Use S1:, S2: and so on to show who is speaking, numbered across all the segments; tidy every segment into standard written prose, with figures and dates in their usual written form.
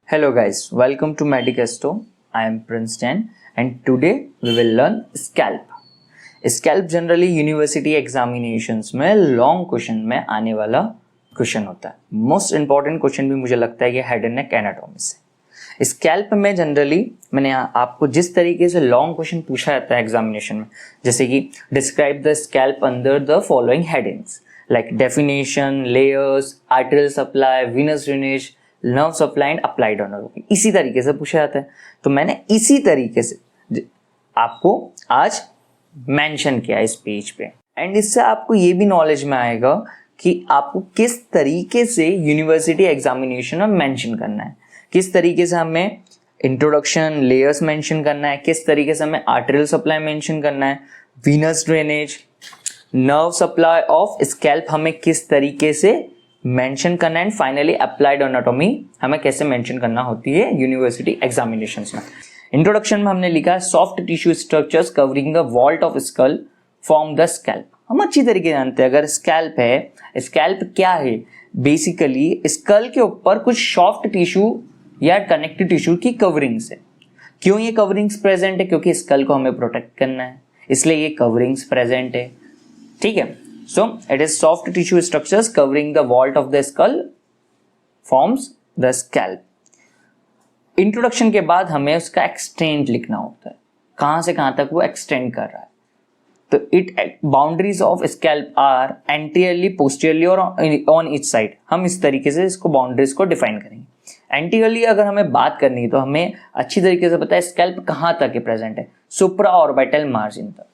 S1: Hello guys, welcome to Medicasto. I am Prince Chen and today we will learn scalp. Scalp generally university examinations में long question में आने वाला question होता है. Most important question भी मुझे लगता है कि हेड एंड नेक एनाटॉमी से. स्कैल्प में जनरली मैंने आपको जिस तरीके से लॉन्ग क्वेश्चन पूछा जाता है एग्जामिनेशन में, जैसे कि describe the scalp under the following headings like definition, layers, arterial supply, Venus drainage, nerve supply and applied anatomy, इसी तरीके से पूछा जाता है. तो मैंने इसी तरीके से आपको आज मेंशन किया इस पेज पे, एंड इससे आपको ये भी नॉलेज में आएगा कि आपको किस तरीके से यूनिवर्सिटी एग्जामिनेशन में मेंशन करना है, किस तरीके से हमें इंट्रोडक्शन, लेयर्स मेंशन करना है, किस तरीके से हमें आर्टेरियल सप्लाई मेंशन करना है, Venus drainage, nerve supply of scalp हमें किस तरीके से मेंशन करना है, एंड फाइनली अप्लाइड एनाटॉमी हमें कैसे मेंशन करना होती है यूनिवर्सिटी एग्जामिनेशंस में. इंट्रोडक्शन में हमने लिखा है soft tissue structures covering the vault of skull form the scalp. हम अच्छी तरीके से जानते हैं अगर स्कैल्प है, स्कैल्प क्या है, बेसिकली स्कल के ऊपर कुछ सॉफ्ट टिश्यू या कनेक्टिव टिश्यू की कवरिंग्स है. क्यों ये कवरिंग्स प्रेजेंट है? क्योंकि स्कल को हमें प्रोटेक्ट करना है, इसलिए ये कवरिंग्स प्रेजेंट है. ठीक है, so it is soft tissue structures covering the vault of the skull forms the scalp. Introduction के बाद हमें उसका एक्सटेंड लिखना होता है, कहां से कहां तक वो एक्सटेंड कर रहा है. तो it boundaries of scalp are anteriorly, posteriorly और ऑन ईच साइड. हम इस तरीके से इसको बाउंड्रीज को डिफाइन करेंगे. एंटीरियरली अगर हमें बात करनी है तो हमें अच्छी तरीके से पता है स्कैल्प कहां तक है प्रेजेंट है, सुप्रा ऑर्बिटल मार्जिन तक.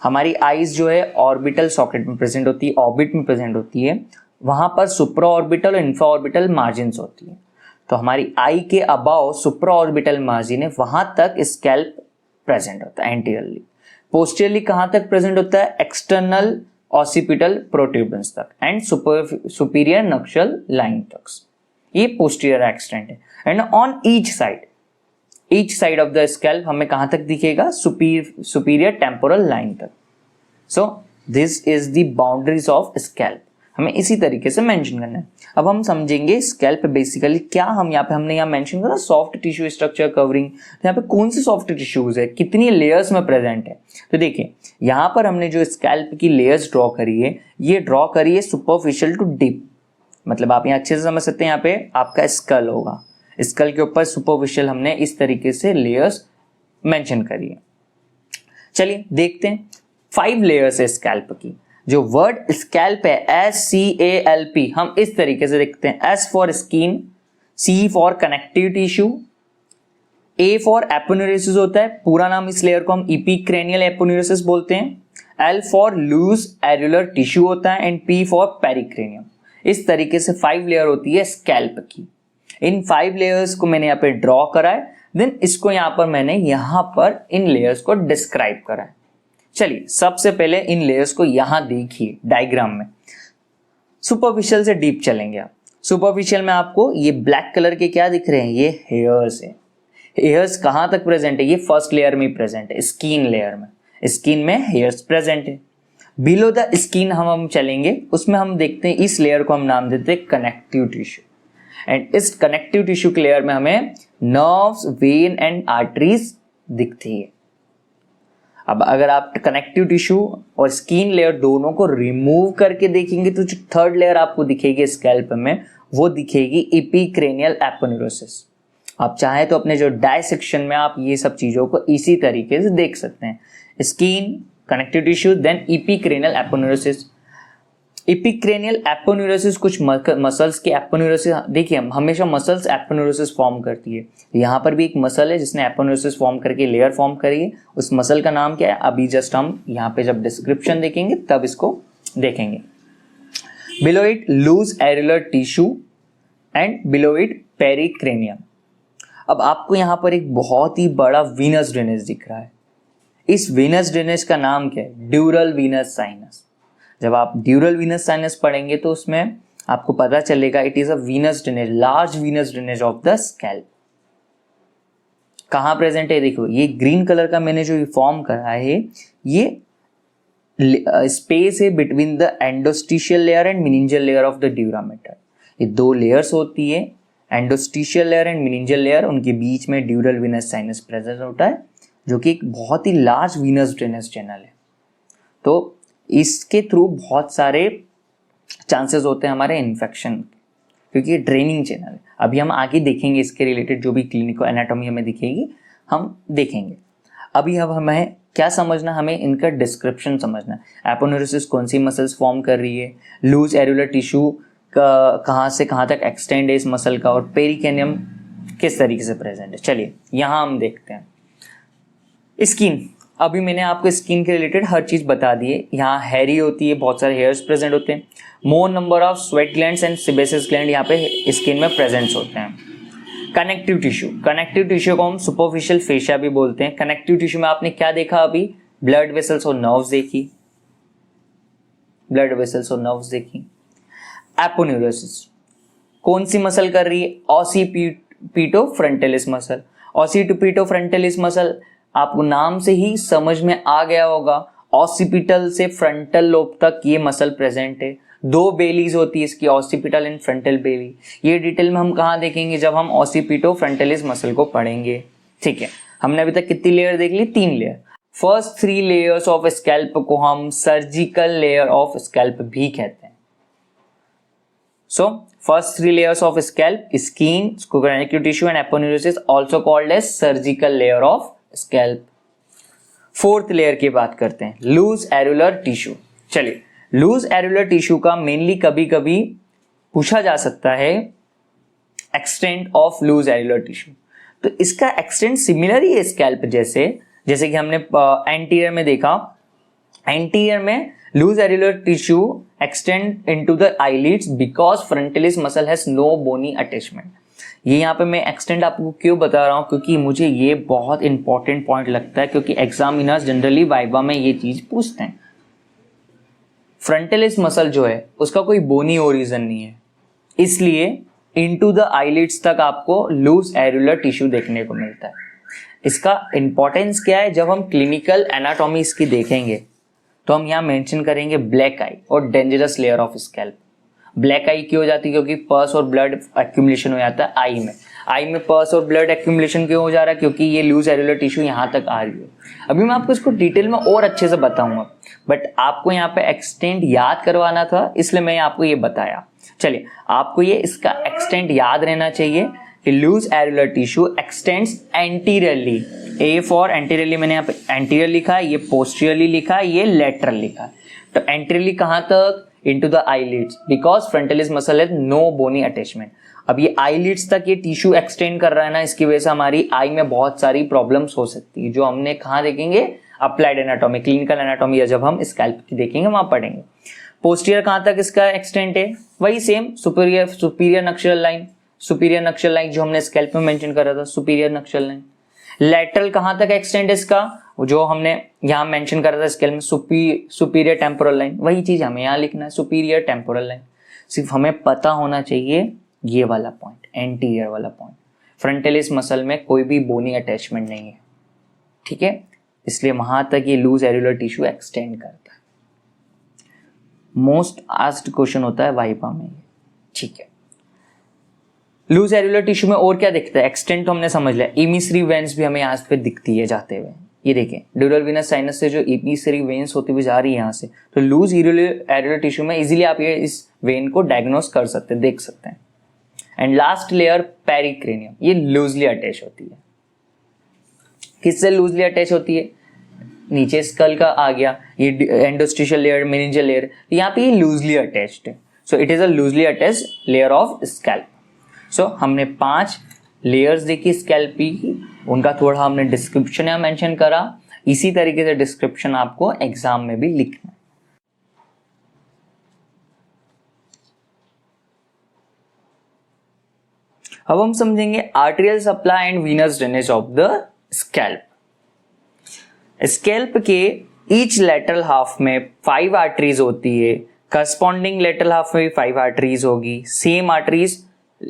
S1: हमारी आईज जो है ऑर्बिटल सॉकेट में प्रेजेंट होती है, ऑर्बिट में प्रेजेंट होती है, वहां पर सुप्रा ऑर्बिटल और इंफ्रा ऑर्बिटल मार्जिन होती है. तो हमारी आई के अबाव सुप्रा ऑर्बिटल मार्जिन है, वहां तक स्कैल्प प्रेजेंट होता है एंटीरियरली. पोस्टीरियरली कहां तक प्रेजेंट होता है? एक्सटर्नल ऑसिपिटल प्रोट्यूबरेंस तक एंड सुपीरियर नक्शल लाइन तक. ये पोस्टीरियर एक्सटेंट है. And on each side of the scalp हमें कहां तक दिखेगा? सुपीरियर टेम्पोरल लाइन तक. So this is the boundaries of scalp. हमें इसी तरीके से मेंशन करना है. अब हम समझेंगे स्कैल्प बेसिकली क्या. हमने यहाँ मेंशन करा सॉफ्ट टिश्यू स्ट्रक्चर कवरिंग. तो यहाँ पे कौन सी सॉफ्ट टिश्यूज है, कितनी लेयर्स में प्रेजेंट है? तो देखिए यहाँ पर हमने जो स्कैल्प की लेयर्स ड्रॉ करी है, ये ड्रॉ करी है सुपरफिशियल टू डीप. मतलब आप यहाँ अच्छे से समझ सकते हैं, यहाँ पे आपका स्कल होगा, स्कल के ऊपर सुपरफिशियल हमने इस तरीके से लेयर्स मेंशन करी है. चलिए देखते हैं. 5 लेयर्स है स्कैल्प की. जो वर्ड स्कैल्प है SCALP हम इस तरीके से देखते हैं. S for skin, C for connective tissue, A for aponeurosis होता है, पूरा नाम इस लेयर को हम इपिक्रेनियल एपोन्यूरोसिस बोलते हैं. L for loose areolar tissue होता है एंड P फॉर पेरिक्रेनियम. इस तरीके से 5 लेयर होती है स्कैल्प की. इन 5 लेयर्स को मैंने यहाँ पे ड्रॉ करा है, देन इसको यहाँ पर मैंने यहाँ पर इन लेयर्स को डिस्क्राइब करा है. चलिए सबसे पहले इन लेयर्स को यहाँ देखिए डायग्राम में. सुपरफिशियल से डीप चलेंगे आप. सुपरफिशियल में आपको ये ब्लैक कलर के क्या दिख रहे हैं? ये हेयर्स है. हेयर्स कहाँ तक प्रेजेंट है? ये फर्स्ट लेयर में प्रेजेंट है, स्किन लेयर में. स्किन में हेयर्स प्रेजेंट है. बिलो द स्किन हम चलेंगे, उसमें हम देखते हैं इस लेयर को हम नाम देते हैं कनेक्टिव टिश्यू. एंड इस कनेक्टिव टिश्यू के लेयर में हमें नर्व्स, वेन एंड आर्टरीज दिखती है. अब अगर आप कनेक्टिव टिश्यू और स्किन लेयर दोनों को रिमूव करके देखेंगे तो जो थर्ड लेयर आपको दिखेगी स्कैल्प में, वो दिखेगी इपिक्रेनियल एपोन्यूरोसिस. आप चाहे तो अपने जो डायसेक्शन में आप ये सब चीजों को इसी तरीके से देख सकते हैं. Skin, connective tissue, then epicranial aponeurosis. Epicranial aponeurosis कुछ मसल्स के एपोन्यूरोसिस. देखिए हमेशा मसल्स एपोन्यूरोसिस फॉर्म करती है. यहाँ पर भी एक मसल है जिसने एपोन्यूरोसिस फॉर्म करके लेयर फॉर्म करी है. उस मसल का नाम क्या है? अभी जस्ट हम यहाँ पे जब डिस्क्रिप्शन देखेंगे तब इसको देखेंगे. Below it loose areolar tissue and below it pericranium. अब आपको यहाँ पर एक बहुत ही बड़ा वीनस ड्रेनेज दिख रहा है. इस वीनस ड्रेनेज का नाम क्या है? ड्यूरल वीनस साइनस. जब आप ड्यूरल वीनस साइनस पढ़ेंगे तो उसमें आपको पता चलेगा it is a Venus drainage, large Venus drainage of the scalp. कहां प्रेजेंट है? देखो ये ग्रीन कलर का मैंने जो फॉर्म करा है, ये स्पेस है between the endosteal layer and meningeal layer of the dura mater. ये 2 लेयर्स होती है endosteal layer and meningeal layer, उनके बीच में ड्यूरल वीनस साइनस प्रेजेंट होता है, जो कि एक बहुत ही लार्ज वीनस ड्रेनेज चैनल है। तो इसके थ्रू बहुत सारे चांसेस होते हैं हमारे इन्फेक्शन, क्योंकि ये ड्रेनिंग चैनल है। अभी हम आगे देखेंगे इसके रिलेटेड जो भी क्लिनिकल एनाटॉमी हमें दिखेगी हम देखेंगे। अभी अब हमें क्या समझना, हमें इनका डिस्क्रिप्शन समझना है। एपोनेुरोसिस कौन सी मसल्स फॉर्म कर रही है, लूज एरुलर टिश्यू का कहाँ से कहाँ तक एक्सटेंड है इस मसल का, और पेरिकेनियम किस तरीके से प्रेजेंट है। चलिए यहाँ हम देखते हैं स्किन। अभी मैंने आपको स्किन के रिलेटेड हर चीज़ बता दी है। यहाँ हैरी होती है, बहुत सारे हेयर्स प्रेजेंट होते हैं, मोर number of sweat glands and sebaceous gland यहाँ पे स्किन में प्रेजेंट होते हैं। कनेक्टिव टिश्यू, कनेक्टिव टिश्यू को हम सुपरफिशियल फेशिया भी बोलते हैं। कनेक्टिव टिश्यू में आपने क्या देखा अभी, ब्लड वेसल्स और नर्व्स देखी, ब्लड वेसल्स और नर्व्स देखी। एपोन्यूरोसिस कौन सी मसल कर रही है, ऑसिपिटो फ्रंटलिस मसल। ऑसिपिटो फ्रंटलिस मसल आपको नाम से ही समझ में आ गया होगा, ऑसिपिटल से फ्रंटल लोब तक ये मसल प्रेजेंट है। 2 बेलीज होती है इसकी, ऑसिपिटल एंड फ्रंटल बेली। ये डिटेल में हम कहाँ देखेंगे, जब हम ऑसिपिटो फ्रंटलिस मसल को पढ़ेंगे। ठीक है, हमने अभी तक कितनी लेयर देख ली, 3 layer. First 3 layers of scalp को हम सर्जिकल लेयर ऑफ स्कैल्प भी कहते हैं। So first 3 layers of scalp, skin, connective tissue and aponeurosis also called as surgical layer of scalp। 4th layer की बात करते हैं, लूज एरुलर टिश्यू। चलिए, लूज एरुलर टिश्यू का मेनली कभी कभी पूछा जा सकता है extent of loose areolar tissue. तो इसका एक्सटेंट सिमिलर ही है स्कैल्प जैसे कि हमने एंटीरियर में देखा। एंटीरियर में loose areolar tissue extend into the eyelids because frontalis muscle has no bony attachment. ये यहाँ पे मैं एक्सटेंड आपको क्यों बता रहा हूँ, क्योंकि मुझे ये बहुत इंपॉर्टेंट पॉइंट लगता है, क्योंकि एग्जामिनर्स जनरली वाइवा में ये चीज पूछते हैं। फ्रंटलिस मसल जो है उसका कोई बोनी ओरिजिन नहीं है, इसलिए इनटू द आईलिड्स तक आपको लूज एरुलर टिश्यू देखने को मिलता है। इसका इंपॉर्टेंस क्या है, जब हम क्लिनिकल एनाटॉमी इसकी देखेंगे तो हम यहाँ मेंशन करेंगे ब्लैक आई और dangerous layer of scalp. Black eye क्यों हो जाती है, क्योंकि पस और ब्लड एक्यूमुलेशन हो जाता है आई में पस और ब्लड एक्यूमुलेशन क्यों हो जा रहा है, क्योंकि ये लूज एरुलर टिश्यू यहाँ तक आ रही है। अभी मैं आपको इसको डिटेल में और अच्छे से बताऊंगा, बट आपको यहाँ पे एक्सटेंट याद करवाना था, इसलिए मैं आपको ये बताया। चलिए, आपको ये इसका एक्सटेंट याद रहना चाहिए कि loose areolar tissue extends anteriorly. A for anteriorly मैंने यहाँ पे एंटीरियर लिखा है, ये पोस्टीरियरली लिखा है, ये लेटरल लिखा है। तो एंटीरियरली कहाँ तक, into the eyelids, because frontalis muscle has no bony attachment. अब ये आईलिड्स तक ये टिश्यू एक्सटेंड कर रहा है ना, इसकी वजह से हमारी आई में बहुत सारी प्रॉब्लम्स हो सकती है, जो हमने कहाँ देखेंगे, अप्लाइड एनाटॉमी, क्लिनिकल एनाटॉमी, या जब हम स्कैल्प की देखेंगे वहां पढ़ेंगे। पोस्टीरियर कहाँ तक इसका एक्सटेंट है, वही सेम सुपीरियर नक्शल लाइन जो हमने स्कैल्प में मेंशन करा था, सुपीरियर नक्शल लाइन। लेटरल कहाँ तक एक्सटेंड है इसका, जो हमने यहाँ मेंशन करा था स्केल में, सुपीरियर टेम्पोरल लाइन। वही चीज हमें यहाँ लिखना है, सुपीरियर टेम्पोरल लाइन। सिर्फ हमें पता होना चाहिए ये वाला पॉइंट, एंटीरियर वाला पॉइंट। फ्रंटलिस मसल में कोई भी बोनी अटैचमेंट नहीं है, ठीक है, इसलिए वहां तक ये लूज एरुलर टिश्यू एक्सटेंड करता है। मोस्ट आस्क्ड क्वेश्चन होता है वाइवा में, ठीक है। लूज एरुलर टिश्यू में और क्या दिखता है, एक्सटेंट तो हमने समझ लिया, इमिसरी वेन्स भी हमें यहाँ पे दिखती है जाते हुए। ये देखें, ड्यूरल वीनस साइनस से जो इमिसरी वेन्स होती हुई जा रही है यहाँ से, तो लूज एरुलर टिश्यू में इजीली आप ये इस वेन को डायग्नोस कर सकते हैं, देख सकते हैं। एंड लास्ट लेयर पेरिक्रेनियम, ये लूजली अटैच होती है। किससे लूजली अटैच होती है, नीचे स्कल का आ गया, ये एंडोस्टिशियल लेयर, मेनिंजियल लेयर, यहाँ पे ये लूजली अटैच्ड है। So it is a loosely attached layer of scalp. So हमने 5 लेयर्स देखी स्कैल्प की, उनका थोड़ा हमने डिस्क्रिप्शन यहाँ मेंशन करा। इसी तरीके से डिस्क्रिप्शन आपको एग्जाम में भी लिखना है। अब हम समझेंगे arterial supply and Venus drainage of the scalp. Scalp के ईच लेटरल हाफ में 5 आर्टरीज होती है, करस्पॉन्डिंग लेटरल हाफ में 5 आर्टरीज होगी, same arteries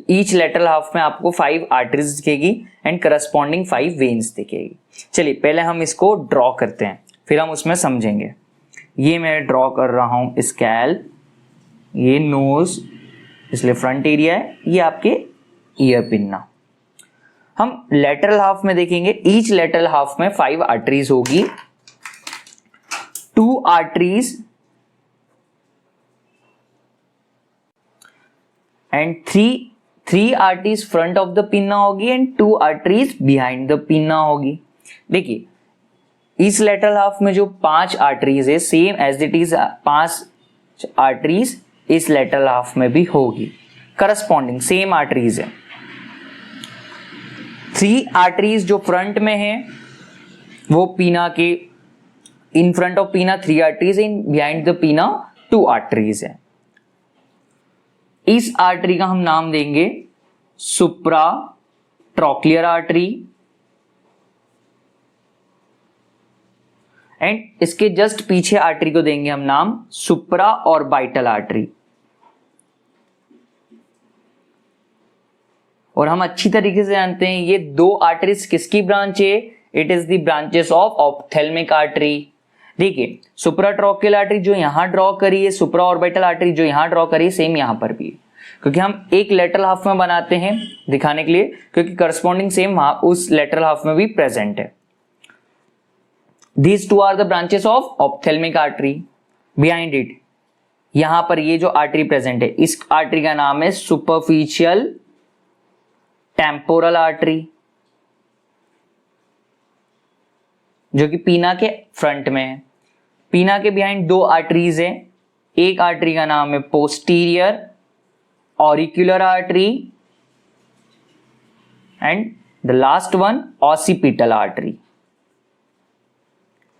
S1: each lateral half में आपको 5 आर्टरीज दिखेगी एंड करस्पॉन्डिंग 5 वेन्स दिखेगी। चलिए पहले हम इसको ड्रॉ करते हैं, फिर हम उसमें समझेंगे। ये मैं ड्रॉ कर रहा हूं स्कैल्प, ये नोज इसलिए फ्रंट एरिया है, ये आपके ईयर पिन्ना। हम लेटरल हाफ में देखेंगे, ईच लेटरल हाफ में 5 आर्टरीज होगी, 2 arteries and 3 arteries front of the pinna होगी and 2 arteries behind the pinna होगी। देखिए इस लेटरल हाफ में जो 5 आर्टरीज है same as it is 5 arteries इस लेटरल हाफ में भी होगी, करस्पॉन्डिंग सेम आर्टरीज है। 3 आर्टरीज जो फ्रंट में है वो पीना के इन फ्रंट ऑफ पीना 3 आर्टरीज, इन बिहाइंड द पीना 2 आर्टरीज है। इस आर्टरी का हम नाम देंगे सुप्रा ट्रोक्लियर आर्टरी एंड इसके जस्ट पीछे आर्टरी को देंगे हम नाम सुप्रा ऑर्बिटल आर्टरी। और हम अच्छी तरीके से जानते हैं ये 2 आर्टरीज किसकी ब्रांच है, it is the branches of ophthalmic artery. देखिए सुप्रा ट्रोक्लियर आर्टरी जो यहां ड्रॉ करी है, सुप्रा ऑर्बिटल आर्टरी जो यहां ड्रॉ करी है, सेम यहां पर भी है, क्योंकि हम एक लेटरल हाफ में बनाते हैं दिखाने के लिए, क्योंकि करस्पॉन्डिंग सेम वहां उस लेटरल हाफ में भी प्रेजेंट है। These 2 are the branches of ophthalmic artery. Behind it, यहां पर ये जो आर्टरी प्रेजेंट है इस आर्टरी का नाम है सुपरफिशियल टेम्पोरल आर्टरी, जो कि पीना के फ्रंट में है। पीना के बिहाइंड 2 आर्टरीज है, एक आर्टरी का नाम है posterior auricular artery and the last one occipital artery.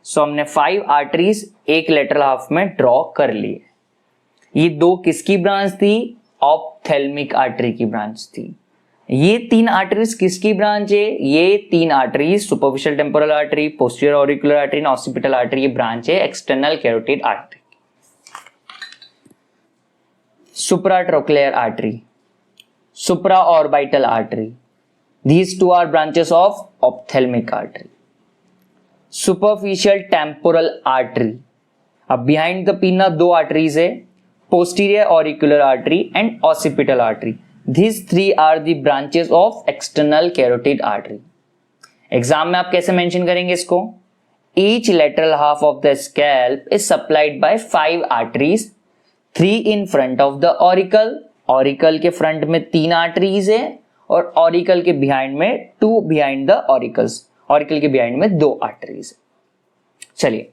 S1: So हमने 5 आर्टरीज एक लेटरल हाफ में ड्रॉ कर लिए। ये 2 किसकी ब्रांच थी, ऑप्थेल्मिक आर्टरी की ब्रांच थी। ये 3 आर्टरीज किसकी ब्रांच है, ये 3 arteries superficial temporal artery, posterior auricular artery and occipital artery, ये ब्रांच है external carotid artery. Supratrochlear artery, supra orbital artery, these 2 are branches of ophthalmic artery. Superficial temporal artery, अब behind the पिना 2 arteries है, posterior auricular artery and occipital artery. These 3 are the branches of external carotid artery. Exam में आप कैसे mention करेंगे इसको, each lateral half of the scalp is supplied by 5 arteries, 3 in front of the auricle. Auricle के front में 3 arteries है और auricle के बिहाइंड में 2 बिहाइंड द ऑरिकल्स, ऑरिकल के बिहाइंड में 2 आर्टरीज। चलिए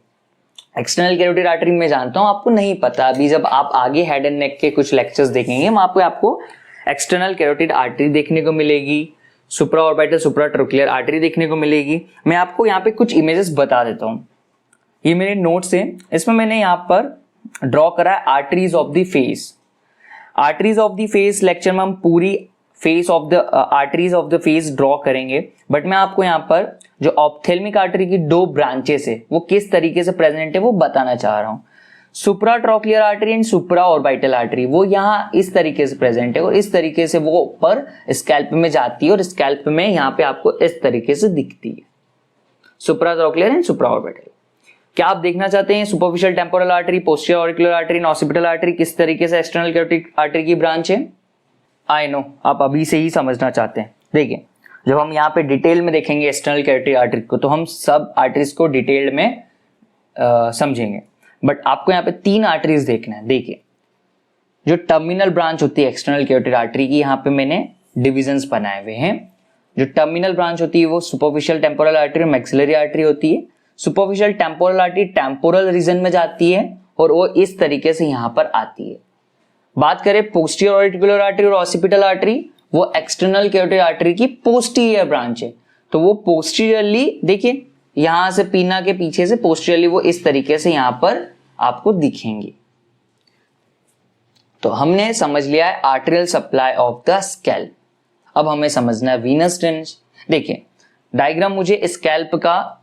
S1: एक्सटर्नल कैरोटिड आर्टरी में जानता हूं आपको नहीं पता, अभी जब आप आगे हेड एंड नेक के कुछ लेक्चर्स देखेंगे वहां पे आपको एक्सटर्नल कैरोटिड आर्टरी देखने को मिलेगी, सुप्रा ऑर्बिटल सुप्रा ट्रोक्लियर आर्टरी देखने को मिलेगी। मैं आपको यहाँ पे कुछ इमेजेस बता देता हूँ, ये मेरे नोट्स हैं, इसमें मैंने यहाँ पर ड्रॉ करा है arteries of the face. Arteries of the face lecture में हम पूरी face of the arteries of the face draw करेंगे, बट मैं आपको यहाँ पर जो ऑप्थेल्मिक आर्टरी की 2 ब्रांचेस है वो किस तरीके से प्रेजेंट है वो बताना चाह रहा हूँ। Supratrochlear artery and supraorbital artery वो यहाँ इस तरीके से प्रेजेंट है और इस तरीके से वो ऊपर स्कैल्प में जाती है और स्कैल्प में यहाँ पे आपको इस तरीके से दिखती है, सुप्रा ट्रोक्लियर एंड सुप्रा ऑर्बिटल। क्या आप देखना चाहते हैं superficial temporal artery, posterior auricular artery and occipital artery किस तरीके से एक्सटर्नल कैरोटिड आर्टरी की ब्रांच है? आई नो आप अभी से ही समझना चाहते हैं। देखिए जब हम यहाँ पे डिटेल में देखेंगे एक्सटर्नल कैरोटिड आर्टरी को तो हम सब आर्टरीज को डिटेल में समझेंगे, बट आपको यहाँ पे 3 आर्टरीज देखना है। देखिए जो टर्मिनल ब्रांच होती है एक्सटर्नल कैरोटिड आर्टरी की, यहाँ पे मैंने डिविजन्स बनाए हुए हैं। जो टर्मिनल ब्रांच होती है वो सुपरफिशियल टेम्पोरल आर्टरी और मैक्सिलरी आर्टरी होती है। Superficial temporal artery temporal region में जाती है और वो इस तरीके से यहाँ पर आती है। बात करें पोस्टीरियर ऑरिकुलर आर्टरी और ऑसिपिटल आर्टरी, वो एक्सटर्नल कैरोटिड आर्टरी की पोस्टीरियर ब्रांच है, तो वो पोस्टीरियरली देखिए यहां से पीना के पीछे से पोस्टीरियरली वो इस तरीके से यहां पर आपको दिखेंगी। तो हमने समझ लिया है arterial supply of the scalp. अब हमें समझना है वीनस ड्रेनेज। देखिए डायग्राम मुझे स्कैल्प का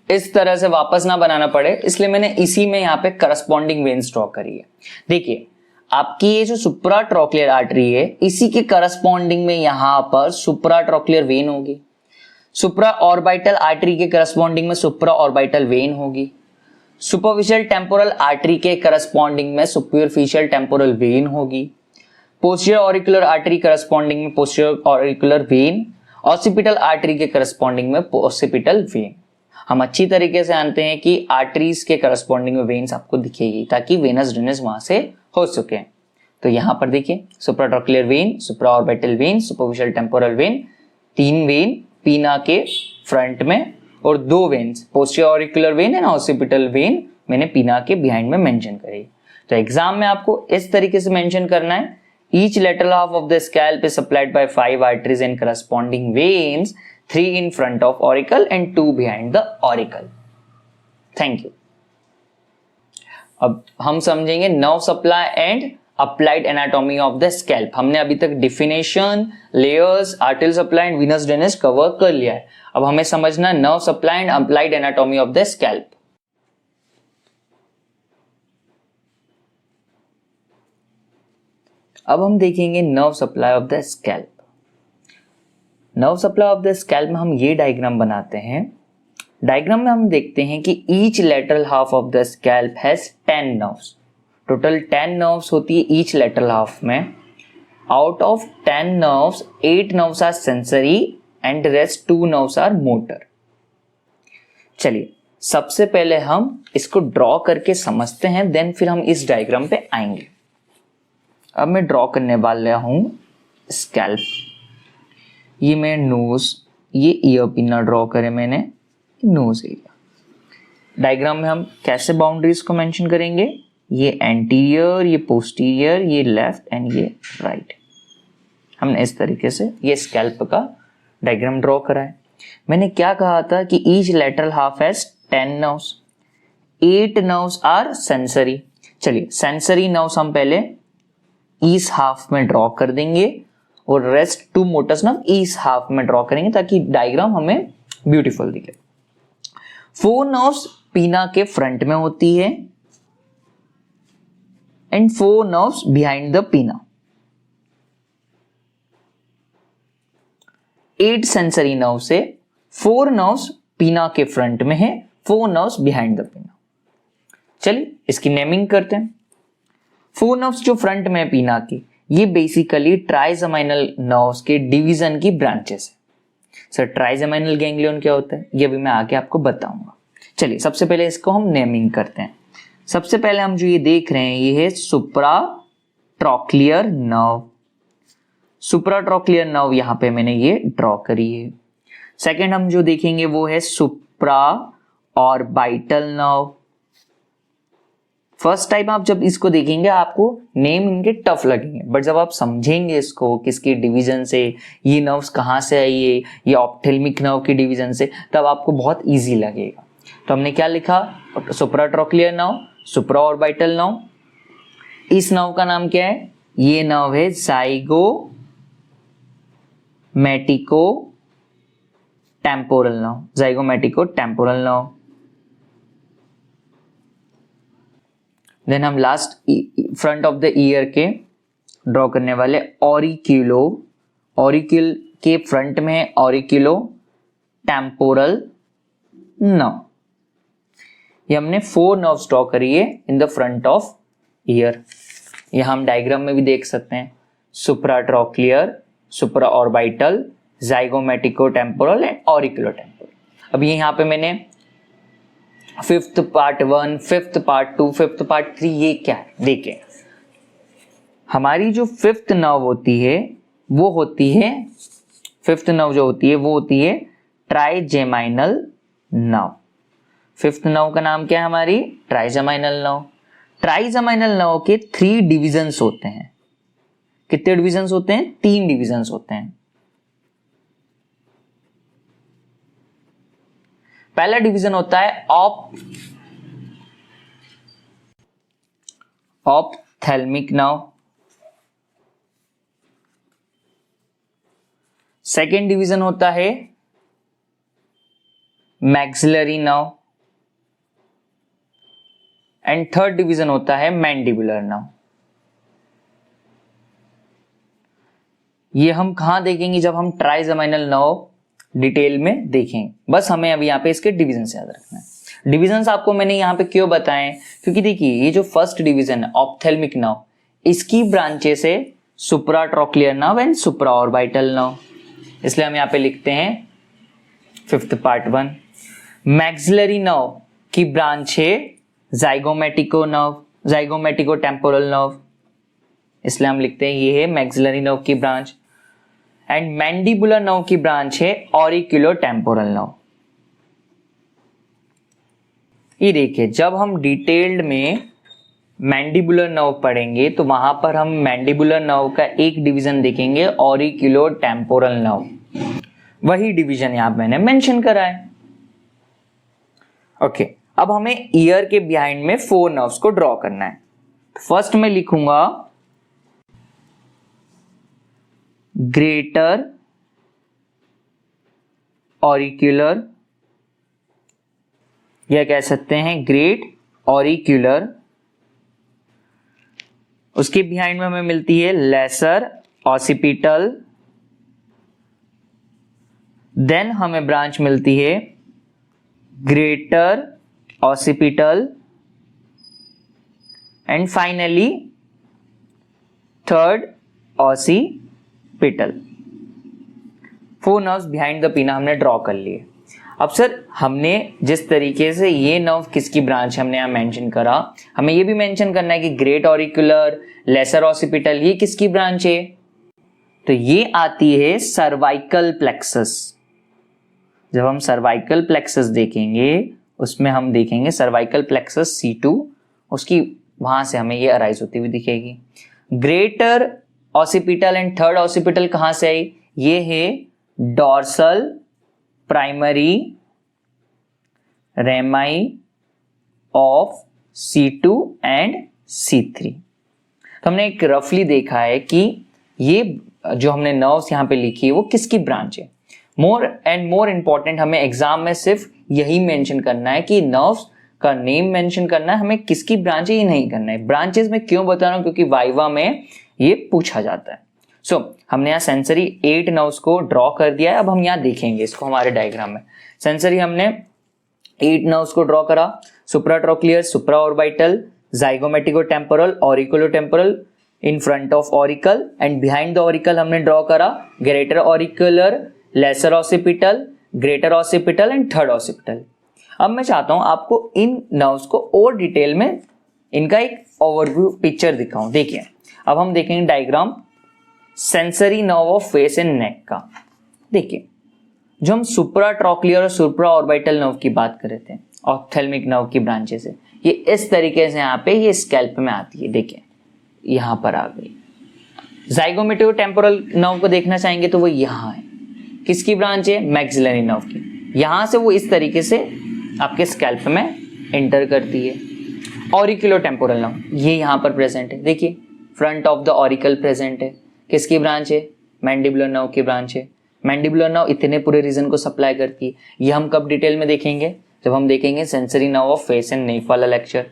S1: इस तरह से वापस ना बनाना पड़े इसलिए मैंने इसी में यहाँ पे करस्पॉन्डिंग वेन्स ड्रॉ करी है। देखिए आपकी ये जो सुप्रा ट्रोक्लियर आर्टरी है इसी के करस्पॉन्डिंग में यहां पर सुप्रा ट्रोक्लियर वेन होगी, सुप्रा ऑर्बिटल आर्टरी के करस्पॉन्डिंग में सुप्रा ऑर्बिटल वेन होगी, सुपरफिशियल टेम्पोरल आर्टरी के करस्पॉन्डिंग में सुपरफिशियल टेम्पोरल वेन होगी, पोस्टीरियर ऑरिकुलर आर्टरी करस्पॉन्डिंग में posterior auricular when, occipital artery के करस्पॉन्डिंग में ऑसिपिटल वेन। हम अच्छी तरीके से जानते हैं कि आर्टरीज के करस्पॉन्डिंग में वेन्स आपको दिखेगी ताकि वेनस ड्रेनेज वहां से हो सके। तो यहां पर देखिए supratrochlear vein, supraorbital vein, superficial temporal vein, 3 vein pinna के फ्रंट में और 2 veins posterior auricular vein and occipital vein मैंने पीना के बिहाइंड में मेंशन करी। तो एग्जाम में आपको इस तरीके से मेंशन करना है, each lateral half of the scalp is supplied by 5 arteries and corresponding veins, 3 in front of auricle and 2 behind the auricle. Thank you. अब हम समझेंगे nerve supply and applied anatomy of the scalp. हमने अभी तक definition, layers, arterial supply and Venus drainage cover कर लिया है। अब हमें समझना है nerve supply and applied anatomy of the scalp. अब हम देखेंगे nerve supply of the scalp. Nerve supply of the scalp में हम ये डायग्राम बनाते हैं। डायग्राम में हम देखते हैं कि each lateral half of the scalp has 10 nerves. Total 10 nerves होती है ईच लेटरल हाफ में। Out of 10 nerves 8 nerves are sensory and rest 2 nerves are motor. चलिए सबसे पहले हम इसको ड्रॉ करके समझते हैं, देन फिर हम इस डायग्राम पे आएंगे। अब मैं ड्रॉ करने वाला हूं स्कैल्प। ये मैं नोज, ये ईयर पिना ड्रॉ करे मैंने, नोज एरिया। डायग्राम में हम कैसे बाउंड्रीज को मेंशन करेंगे, ये एंटीरियर, ये पोस्टीरियर, ये लेफ्ट एंड ये राइट। हमने इस तरीके से ये स्कैल्प का डायग्राम ड्रॉ करा है। मैंने क्या कहा था कि each lateral half has 10 nerves, 8 nerves are sensory. चलिए सेंसरी नर्व्स हम पहले इस हाफ में ड्रॉ कर देंगे और रेस्ट 2 मोटर्स नर्व इस हाफ में ड्रॉ करेंगे ताकि डायग्राम हमें ब्यूटीफुल दिखे। 4 नर्व्स पीना के फ्रंट में होती है एंड 4 नर्व्स बिहाइंड द पीना। 8 सेंसरी नर्व से 4 नर्व्स पीना के फ्रंट में है, 4 नर्व्स बिहाइंड द पीना। चलिए इसकी नेमिंग करते हैं। 4 नर्व्स जो फ्रंट में है पीना की, ये बेसिकली ट्राइजेमाइनल नर्व्स के डिवीजन की ब्रांचेस है। सर ट्राइजेमाइनल गैंग्लियन क्या होता है ये भी मैं आगे आपको बताऊंगा। चलिए सबसे पहले इसको हम नेमिंग करते हैं। सबसे पहले हम जो ये देख रहे हैं ये है सुप्राट्रॉक्लियर नर्व। सुप्राट्रॉक्लियर नर्व यहां पे मैंने ये ड्रॉ करी है। सेकेंड हम जो देखेंगे वो है सुप्रा ऑर्बिटल नर्व। फर्स्ट टाइम आप जब इसको देखेंगे आपको नेम इनके टफ लगेंगे, बट जब आप समझेंगे इसको किसके डिवीजन से, ये नर्व्स कहाँ से आई है, ये ऑप्थेल्मिक नर्व की डिवीजन से, तब आपको बहुत इजी लगेगा। तो हमने क्या लिखा, सुप्राट्रॉक्लियर नर्व, सुप्राऑर्बिटल नर्व। इस नर्व का नाम क्या है, ये नर्व है zygomaticotemporal nerve. Zygomaticotemporal nerve. Then हम last front of the ear के ड्रॉ करने वाले ऑरिक्यूलो। ऑरिक्यूल के फ्रंट में है ऑरिक्यूलो टेम्पोरल नर्व। ये हमने 4 नर्व्स ड्रॉ करी है in the front of year. यह हम डायग्राम में भी देख सकते हैं, सुप्राट्रॉक्लियर, सुप्राऑर्बिटल, ज़ाइगोमैटिको टेम्पोरल एंड ऑरिक्यूलो टेम्पोरल। अब ये यहाँ पे मैंने 5th part 1, 5th part 2, 5th part 3, ये क्या है देखिए। हमारी जो 5th नर्व होती है वो होती है, 5th नर्व जो होती है वो होती है ट्राइजेमाइनल नर्व। 5th नर्व का नाम क्या है हमारी, ट्राइजेमाइनल नर्व। ट्राइजेमाइनल नर्व के 3 डिविजन्स होते हैं। कितने डिविजन्स होते हैं, 3 डिविजन्स होते हैं। पहला डिवीजन होता है ऑप्थेल्मिक नर्व। सेकेंड डिवीजन होता है maxillary nerve and third division होता है मैंडिबुलर नर्व। ये हम कहां देखेंगे, जब हम ट्राइजेमाइनल नर्व डिटेल में देखें। बस हमें अभी यहाँ पे इसके डिवीजन से याद रखना है। डिवीजन आपको मैंने यहाँ पे क्यों बताएं, क्योंकि देखिए ये जो फर्स्ट डिवीजन है ऑप्थेल्मिक नर्व, इसकी ब्रांचेस है supratrochlear nerve and supraorbital nerve, इसलिए हम यहाँ पे लिखते हैं फिफ्थ पार्ट 1। मैक्सिलरी नर्व की ब्रांच है जाइगोमेटिको नर्व, जाइगोमेटिको टेम्पोरल नर्व, इसलिए हम लिखते हैं ये है मैक्सिलरी नर्व की ब्रांच। एंड मैंडिबुलर नर्व की ब्रांच है ऑरिक्यूलो टेम्पोरल नर्व। ये देखिए, जब हम डिटेल्ड में मैंडिबुलर नर्व पढ़ेंगे तो वहां पर हम मैंडिबुलर नर्व का एक डिवीजन देखेंगे, ऑरिक्यूलो टेम्पोरल नर्व, वही डिवीजन यहां मैंने मेंशन करा है। ओके, अब हमें ईयर के बिहाइंड में 4 नर्व्स को ड्रॉ करना है। फर्स्ट में लिखूंगा ग्रेटर ऑरिक्यूलर, या कह सकते हैं ग्रेट ऑरिक्यूलर। उसके बिहाइंड में हमें मिलती है लेसर ऑसिपिटल, देन हमें ब्रांच मिलती है greater occipital, and finally third occipital. 4 nerves behind the पिना हमने ड्रॉ कर लिए। अब सर, हमने जिस तरीके से ये नर्व किसकी ब्रांच हमने यहाँ मेंशन करा, हमें ये भी मेंशन करना है कि ग्रेट ऑरिक्यूलर, लेसर ऑसिपिटल, ये किसकी ब्रांच है? तो ये आती है सर्वाइकल प्लेक्सस। जब हम सर्वाइकल प्लेक्सस देखेंगे उसमें हम देखेंगे सर्वाइकल प्लेक्सस C2, उसकी वहां से हमें ये अराइज होती हुई दिखेगी। Greater occipital and third occipital कहां से आई? ये है dorsal primary रेमाई of C2 and C3। तो हमने एक रफली देखा है कि ये जो हमने नर्व्स यहां पे लिखी है वो किसकी ब्रांच है। मोर एंड मोर इंपॉर्टेंट, हमें एग्जाम में सिर्फ यही मेंशन करना है कि नर्व्स का नेम मेंशन करना है, हमें किसकी ब्रांच है ये नहीं करना है। ब्रांचेस में क्यों बता रहा हूं? क्योंकि वाइवा में ये पूछा जाता है। सो हमने यहाँ सेंसरी 8 नर्व्स को ड्रॉ कर दिया है। अब हम यहाँ देखेंगे इसको हमारे डायग्राम में। सेंसरी हमने 8 नर्व्स को ड्रॉ करा, supratrochlear, supraorbital, zygomaticotemporal, auriculotemporal in front of auricle, and behind the auricle हमने ड्रॉ करा greater auricular, lesser occipital, greater occipital and third occipital. अब मैं चाहता हूं आपको इन नर्व्स को और डिटेल में इनका एक ओवरव्यू पिक्चर दिखाऊं। देखिए, अब हम देखेंगे diagram sensory nerve of face and neck का। देखिए, जो हम सुप्राट्रोक्लियर और सुप्राऑर्बिटल नर्व की बात कर रहे थे, ऑप्थेल्मिक नर्व की ब्रांचेस है, ये इस तरीके से यहाँ पे ये स्कैल्प में आती है। देखिए, यहां पर आ गई। जाइगोमेटिको टेम्पोरल नर्व को देखना चाहेंगे तो वो यहाँ है। किसकी ब्रांच है? मैक्सिलरी नर्व की। यहां से वो इस तरीके से आपके स्कैल्प में एंटर करती है। ऑरिकुलो टेम्पोरल नर्व ये यहां पर प्रेजेंट है। देखिए, front of the auricle present है। किसकी ब्रांच है? मैंडिबुलर नर्व की ब्रांच है। मैंडिबुलर नर्व इतने पूरे रीजन को सप्लाई करती है। ये हम कब डिटेल में देखेंगे? जब हम देखेंगे sensory nerve of face and neck वाला लेक्चर।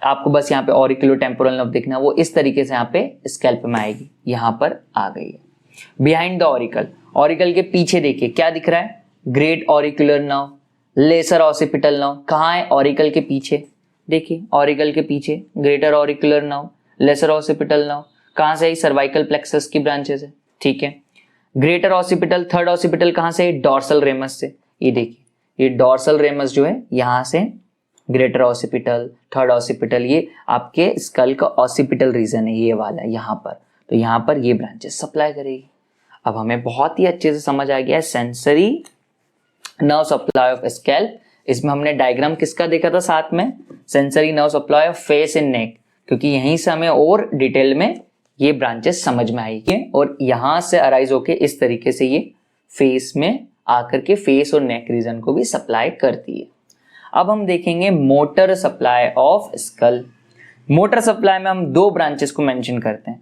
S1: आपको बस यहाँ पे ऑरिकुलो टेम्पोरल नर्व देखना, वो इस तरीके से यहाँ पे स्कैल्प में आएगी। यहाँ पर आ गई है। बिहाइंड द ऑरिकल, ऑरिकल के पीछे देखिए क्या दिख रहा है? Great auricular nerve, lesser occipital nerve. कहाँ है? ऑरिकल के पीछे। देखिए, ऑरिकल के पीछे greater auricular nerve, lesser occipital nerve. कहां से? सर्वाइकल प्लेक्सस की ब्रांचेस है। ठीक है, ग्रेटर ऑसिपिटल, थर्ड ऑसिपिटल कहां से? डॉर्सल रेमस से। ये देखिए, ये डॉर्सल रेमस जो है यहां से ग्रेटर ऑसिपिटल, थर्ड ऑसिपिटल, ये आपके स्कल का ऑसिपिटल रीजन है, ये वाला यहाँ पर। तो यहाँ पर ये ब्रांचेस सप्लाई करेगी। अब हमें बहुत ही अच्छे से समझ आ गया है sensory nerve supply of scalp. इसमें हमने डायग्राम किसका देखा था साथ में? Sensory nerve supply of face and neck, क्योंकि यहीं से हमें और डिटेल में ये ब्रांचेस समझ में आएगी और यहां से अराइज होके इस तरीके से ये फेस में आकर के फेस और नेक रीजन को भी सप्लाई करती है। अब हम देखेंगे motor supply of skull. Motor supply में हम 2 ब्रांचेस को मेंशन करते हैं।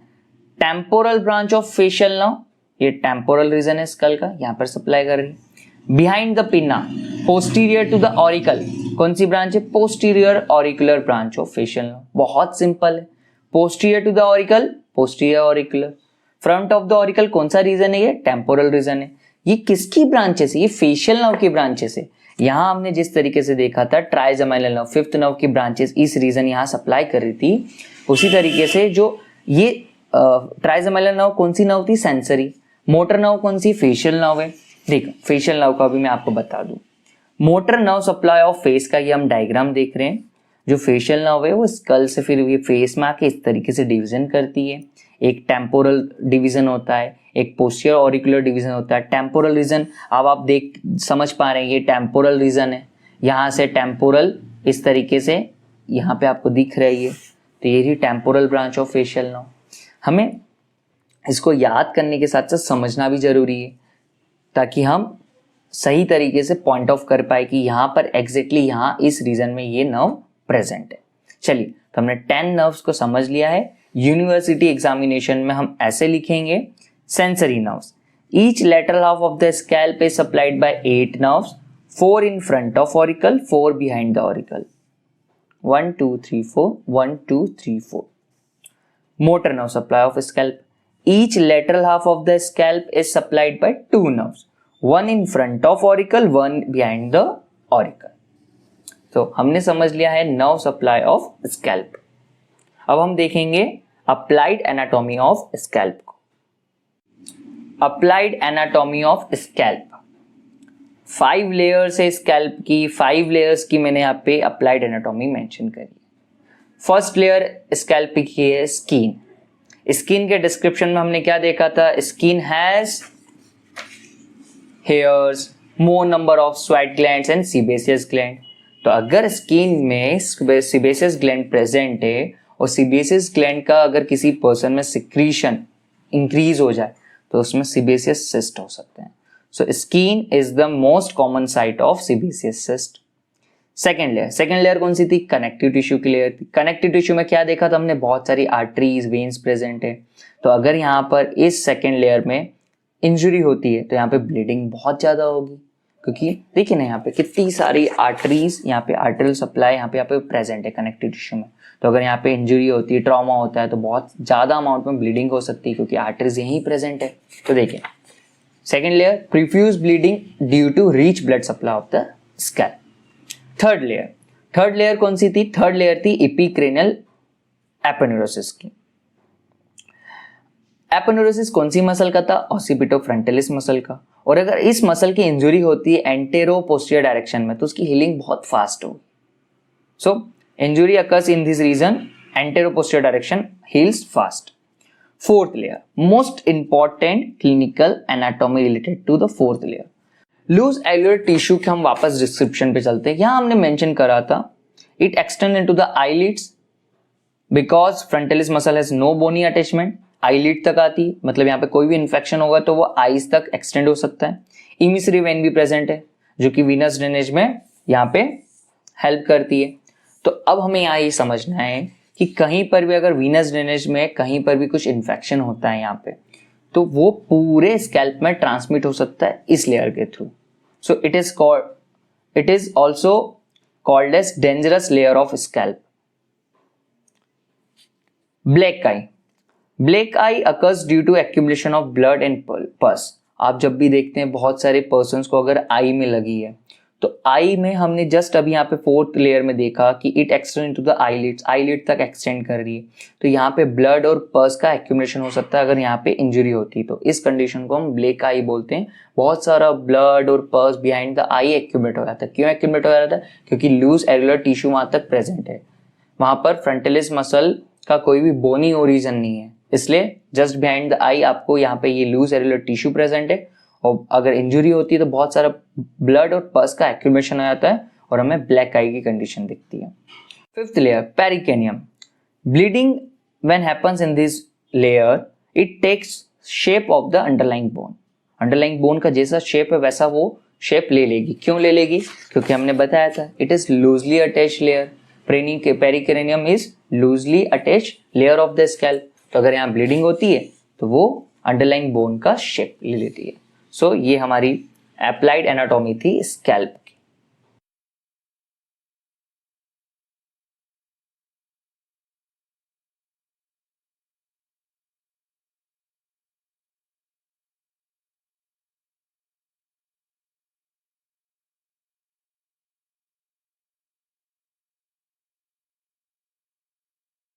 S1: Temporal branch of facial nerve, ये टेम्पोरल रीजन है स्कल का, यहां पर सप्लाई कर रही है। Behind the pinna, posterior to the auricle, कौन सी ब्रांच है? Posterior auricular branch of facial nerve. बहुत सिंपल है। Posterior to the auricle, posterior auricular. Front of the auricle कौन सा रीजन है? ये टेम्पोरल रीजन है। ये किसकी ब्रांचेस है? ये फेशियल नर्व की ब्रांचेस है। यहां हमने जिस तरीके से देखा था ट्राइजेमिनल नर्व, फिफ्थ नर्व की ब्रांचेस इस रीजन यहां सप्लाई कर रही थी, उसी तरीके से जो ये ट्राइजेमिनल नर्व कौन सी नर्व थी? सेंसरी। मोटर नर्व कौन सी? फेशियल नर्व है। देखो फेशियल नर्व का भी मैं आपको बता दूं, motor nerve supply of face का ये हम डायग्राम देख रहे हैं। जो फेशियल नर्व है वो स्कल से फिर ये फेस में आके इस तरीके से डिवीजन करती है। एक टेम्पोरल डिवीजन होता है, एक पोस्टीरियर ऑरिकुलर डिवीजन होता है। टेम्पोरल रीजन अब आप देख समझ पा रहे हैं, ये टेम्पोरल रीजन है। यहाँ से टेम्पोरल इस तरीके से यहाँ पे आपको दिख रही है, तो ये ही temporal branch of facial nerve. हमें इसको याद करने के साथ साथ समझना भी जरूरी है, ताकि हम सही तरीके से पॉइंट ऑफ कर पाए कि यहाँ पर एग्जैक्टली यहाँ इस रीजन में ये नर्व प्रेजेंट है। चलिए, तो हमने 10 नर्व्स को समझ लिया है। यूनिवर्सिटी एग्जामिनेशन में हम ऐसे लिखेंगे, sensory nerves, each lateral half of the scalp is supplied by 8 nerves, 4 in front of auricle, 4 behind the auricle. 1 2 3 4 1 2 3 4. Motor nerve supply of scalp. Each lateral half of the scalp is supplied by 2 nerves, 1 in front of auricle, 1 behind the auricle. तो हमने समझ लिया है nerve supply of scalp. अब हम देखेंगे applied anatomy of scalp को। Applied anatomy of scalp, 5 layers है स्कैल्प की, 5 लेयर्स की मैंने यहाँ पे अप्लाइड एनाटॉमी मेंशन करी है। फर्स्ट लेयर स्कैल्प की है स्किन। स्किन के डिस्क्रिप्शन में हमने क्या देखा था? Skin has hairs, more number of sweat glands and sebaceous gland. तो अगर स्किन में सीबेसियस ग्लैंड प्रेजेंट है और सीबेसियस ग्लैंड का अगर किसी पर्सन में सिक्रीशन इंक्रीज हो जाए तो उसमें सीबेसियस सिस्ट हो सकते हैं। So skin is the most common site of sebaceous cyst. Second layer कौन सी थी? कनेक्टिव टिश्यू की लेयर थी। कनेक्टिव टिश्यू में क्या देखा था हमने? बहुत सारी आर्टरीज, वेन्स प्रेजेंट है। तो अगर यहाँ पर इस सेकेंड लेयर में इंजुरी होती है तो यहाँ पे ब्लीडिंग बहुत ज्यादा होगी, क्योंकि देखिए ना यहाँ पे कितनी सारी आर्टरीज, यहाँ पे आर्टरियल सप्लाई यहाँ पे प्रेजेंट है कनेक्टिव टिश्यू में। तो अगर यहाँ पे इंजुरी होती है, ट्रॉमा होता है, तो बहुत ज्यादा अमाउंट में ब्लीडिंग हो सकती है, क्योंकि आर्टरीज यहीं प्रेजेंट है। तो देखिए second layer, profuse bleeding due to rich blood supply of the scalp. Third layer कौन सी थी? थर्ड लेयर थी एपिक्रेनियल एपोन्यूरोसिस की। एपोन्यूरोसिस कौन सी मसल का था? ऑसिपिटोफ्रंटलिस मसल का। और अगर इस मसल की इंजुरी होती है एंटेरो पोस्टीरियर डायरेक्शन में तो उसकी हीलिंग बहुत फास्ट होगी। So injury occurs in this region, anteroposterior direction heals fast. Fourth layer, most important clinical anatomy related to the fourth layer, loose areolar tissue के हम वापस डिस्क्रिप्शन पे चलते हैं। यहां हमने मेंशन करा था it extend into the eyelids because frontalis muscle has no bony attachment. Eyelid तक आती, मतलब यहाँ पे कोई भी इंफेक्शन होगा तो वो आईज तक एक्सटेंड हो सकता है। इमिसरी वेन भी प्रेजेंट है जो कि वीनस ड्रेनेज में यहाँ पे हेल्प करती है। तो अब हमें यहाँ ये समझना है कि कहीं पर भी अगर वीनस ड्रेनेज में कहीं पर भी कुछ इन्फेक्शन होता है यहाँ पे, तो वो पूरे स्कैल्प में ट्रांसमिट हो सकता है इस लेयर के through. So it is also called as dangerous layer of scalp. Black eye occurs due to accumulation of blood and pus. आप जब भी देखते हैं बहुत सारे पर्सन्स को अगर आई में लगी है, तो आई में हमने जस्ट अभी यहाँ पे फोर्थ लेयर में देखा कि it extend to the eyelids, eyelid तक एक्सटेंड कर रही है। तो यहाँ पे ब्लड और पस का एक्यूमुलेशन हो सकता है अगर यहाँ पे इंजरी होती है, तो इस कंडीशन को हम ब्लैक आई बोलते हैं। बहुत सारा ब्लड और पस बिहाइंड द आई एक्यूमुलेट हो जाता है। क्यों एक्यूमुलेट हो जाता है? क्योंकि लूज एल्यूलर टिश्यू वहां तक प्रेजेंट है, वहां पर फ्रंटलिस मसल का कोई भी बोनी ओरिजिन नहीं है, इसलिए जस्ट बिहाइंड द आई आपको यहाँ पे ये लूज एल्यूलर टिश्यू प्रेजेंट है। और अगर इंजुरी होती है तो बहुत सारा ब्लड और पस का एक्यूमुलेशन हो जाता है और हमें ब्लैक आई की कंडीशन दिखती है। Fifth layer, pericranium. Bleeding when happens in this layer it takes shape of the underlying bone. Underlying bone का जैसा शेप है वैसा वो शेप ले लेगी। क्यों ले लेगी? क्योंकि हमने बताया था it is loosely attached layer. Pericranium is loosely attached layer of the scalp. तो अगर यहाँ ब्लीडिंग होती है तो वो अंडरलाइंग बोन का शेप ले लेती है। सो ये हमारी अप्लाइड एनाटॉमी थी स्कैल्प की।